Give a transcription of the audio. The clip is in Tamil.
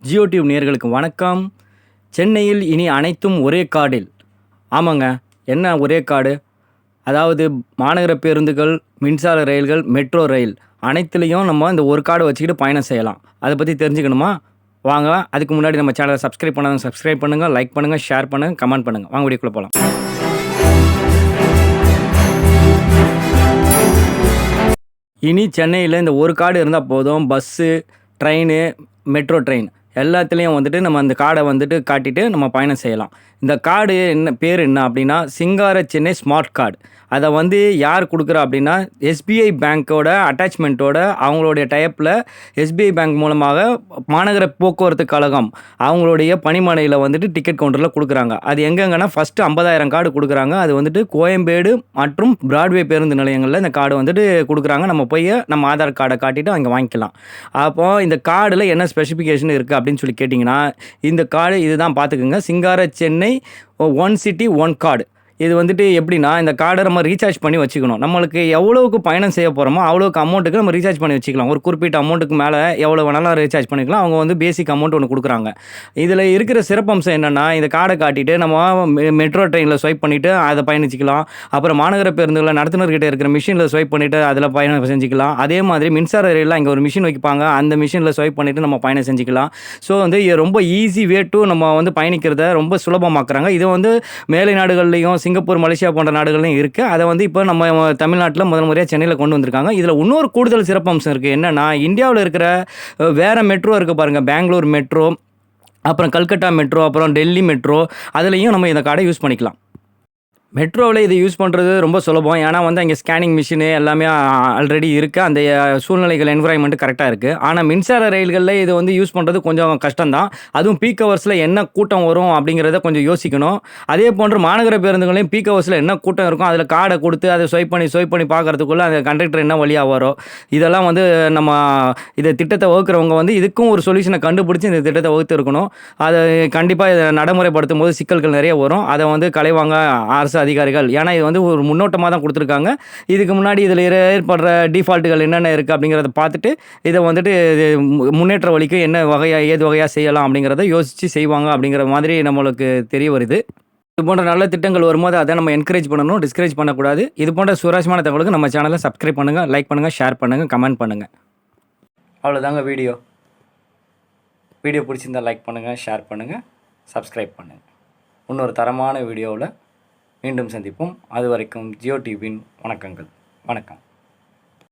ஜியோ டியூப் நேயர்களுக்கு வணக்கம். சென்னையில் இனி அனைத்தும் ஒரே கார்டில். ஆமாங்க, என்ன ஒரே கார்டு? அதாவது மாநகர பேருந்துகள், மின்சார ரயில்கள், மெட்ரோ ரயில் அனைத்துலேயும் நம்ம இந்த ஒரு கார்டு வச்சுக்கிட்டு பயணம் செய்யலாம். அதை பற்றி தெரிஞ்சுக்கணுமா? வாங்க. அதுக்கு முன்னாடி நம்ம சேனலை சப்ஸ்கிரைப் பண்ணாதவங்க சப்ஸ்கிரைப் பண்ணுங்கள், லைக் பண்ணுங்கள், ஷேர் பண்ணுங்கள், கமெண்ட் பண்ணுங்கள். வாங்க வீடியோக்குள்ளே போகலாம். இனி சென்னையில் இந்த ஒரு கார்டு இருந்தால் போதும். பஸ்ஸு, ட்ரெயின், மெட்ரோ ட்ரெயின் எல்லாத்துலேயும் வந்துட்டு நம்ம அந்த கார்டை வந்துட்டு காட்டிட்டு நம்ம பயணம் செய்யலாம். இந்த கார்டு பேர் என்ன அப்படின்னா சிங்கார சென்னை ஸ்மார்ட் கார்டு. அதை வந்து யார் கொடுக்குறா அப்படின்னா எஸ்பிஐ பேங்க்கோட அட்டாச்மெண்ட்டோட அவங்களுடைய டைப்பில் எஸ்பிஐ பேங்க் மூலமாக மாநகர போக்குவரத்து கழகம் அவங்களுடைய பணிமனையில் வந்துட்டு டிக்கெட் கவுண்டரில் கொடுக்குறாங்க. அது எங்கெங்கன்னா ஃபஸ்ட்டு 50,000 கார்டு கொடுக்குறாங்க. அது வந்துட்டு கோயம்பேடு மற்றும் பிராட்வே பேருந்து நிலையங்களில் இந்த கார்டு வந்துட்டு கொடுக்குறாங்க. நம்ம போய் நம்ம ஆதார் கார்டை காட்டிட்டு அங்கே வாங்கிக்கலாம். அப்போது இந்த கார்டில் என்ன ஸ்பெசிஃபிகேஷன் இருக்குது அப்படின்னு சொல்லி கேட்டிங்கன்னா, இந்த கார்டு இதுதான் பார்த்துக்குங்க. சிங்கார Chennai one city one card. இது வந்துட்டு எப்படின்னா, இந்த கார்டை நம்ம ரீசார்ஜ் பண்ணி வச்சுக்கணும். நம்மளுக்கு எவ்வளோவுக்கு பயணம் செய்ய போகிறோமோ அவ்வளோக்கு அமௌண்ட்டுக்கு நம்ம ரீசார்ஜ் பண்ணி வச்சுக்கலாம். ஒரு குறிப்பிட்ட அமௌண்ட்டுக்கு மேலே எவ்வளோ வேணாலும் ரீசார்ஜ் பண்ணிக்கலாம். அவங்க வந்து பேசிக் அமௌண்ட் ஒன்று கொடுக்குறாங்க. இதில் இருக்கிற சிறப்பம்சம் என்னென்னா, இந்த கார்டை காட்டிட்டு நம்ம மெட்ரோ ட்ரெயினில் ஸ்வைப் பண்ணிவிட்டு அதை பயணிச்சிக்கலாம். அப்புறம் மாநகர பேருந்துகளில் நடத்துனர்கிட்ட இருக்கிற மிஷினில் ஸ்வைப் பண்ணிவிட்டு அதில் பயணம் செஞ்சுக்கலாம். அதே மாதிரி மின்சார ரயிலில் இங்கே ஒரு மிஷின் வைப்பாங்க. அந்த மிஷினில் ஸ்வைப் பண்ணிவிட்டு நம்ம பயணம் செஞ்சுக்கலாம். ஸோ வந்து ரொம்ப ஈஸி வே டு நம்ம வந்து பயணிக்கிறத ரொம்ப சுலபமாக்குறாங்க. இது வந்து மேலை நாடுகள்லையும் சிங்கப்பூர், மலேசியா போன்ற நாடுகள்லையும் இருக்குது. அதை வந்து இப்போ நம்ம தமிழ்நாட்டில் முதல் முறையாக சென்னையில் கொண்டு வந்திருக்காங்க. இதில் இன்னொரு கூடுதல் சிறப்பம்சம் இருக்குது. என்னென்னா, இந்தியாவில் இருக்கிற வேறு மெட்ரோ இருக்குது பாருங்கள். பெங்களூர் மெட்ரோ, அப்புறம் கல்கட்டா மெட்ரோ, அப்புறம் டெல்லி மெட்ரோ, அதுலேயும் நம்ம இந்த கார்டை யூஸ் பண்ணிக்கலாம். மெட்ரோவில் இதை யூஸ் பண்ணுறது ரொம்ப சுலபம். ஏன்னா வந்து அங்கே ஸ்கேனிங் மிஷினு எல்லாமே ஆல்ரெடி இருக்குது. அந்த சூழ்நிலைகள் என்விரான்மெண்ட்டு கரெக்டாக இருக்குது. ஆனால் மின்சார ரயில்களில் இது வந்து யூஸ் பண்ணுறது கொஞ்சம் கஷ்டம்தான். அதுவும் பீக் ஹவர்ஸில் என்ன கூட்டம் வரும் அப்படிங்கிறத கொஞ்சம் யோசிக்கணும். அதே போன்று மாநகர பேருந்துகளையும் பீக் ஹவர்ஸில் என்ன கூட்டம் இருக்கும், அதில் கார்டை கொடுத்து அதை ஸ்வைப் பண்ணி பார்க்குறதுக்குள்ளே அந்த கண்டக்டர் என்ன வழியாக வரும். இதெல்லாம் வந்து நம்ம இதை திட்டத்தை வகுக்கிறவங்க வந்து இதுக்கும் ஒரு சொல்யூஷனை கண்டுபிடிச்சி இந்த திட்டத்தை வகுத்து இருக்கணும். அதை கண்டிப்பாக இதை நடைமுறைப்படுத்தும் போது சிக்கல்கள் நிறைய வரும். அதை வந்து களைவாங்க அரசு அதிகாரிகள். ஏன்னா இது வந்து ஒரு முன்னோட்டமாக தான் கொடுத்துருக்காங்க. இதுக்கு முன்னாடி இதில் ஏற்படுற டிஃபால்ட்டுகள் என்னென்ன இருக்குது அப்படிங்கிறத பார்த்துட்டு இதை வந்துட்டு முன்னேற்ற வழிக்கு என்ன வகையாக ஏது வகையாக செய்யலாம் அப்படிங்கிறத யோசித்து செய்வாங்க அப்படிங்கிற மாதிரி நம்மளுக்கு தெரிய வருது. இது போன்ற நல்ல திட்டங்கள் வரும்போது அதை நம்ம என்கரேஜ் பண்ணணும், டிஸ்கரேஜ் பண்ணக்கூடாது. இது போன்ற சுவாரஸ்யமான தகவலுக்கு நம்ம சேனலை சப்ஸ்கிரைப் பண்ணுங்கள், லைக் பண்ணுங்கள், ஷேர் பண்ணுங்கள், கமெண்ட் பண்ணுங்கள். அவ்வளோதாங்க வீடியோ பிடிச்சிருந்தால் லைக் பண்ணுங்கள், ஷேர் பண்ணுங்கள், சப்ஸ்கிரைப் பண்ணுங்கள். இன்னொரு தரமான வீடியோவில் மீண்டும் சந்திப்போம். அது வரைக்கும் ஜியோ டிவியின் வணக்கங்கள். வணக்கம்.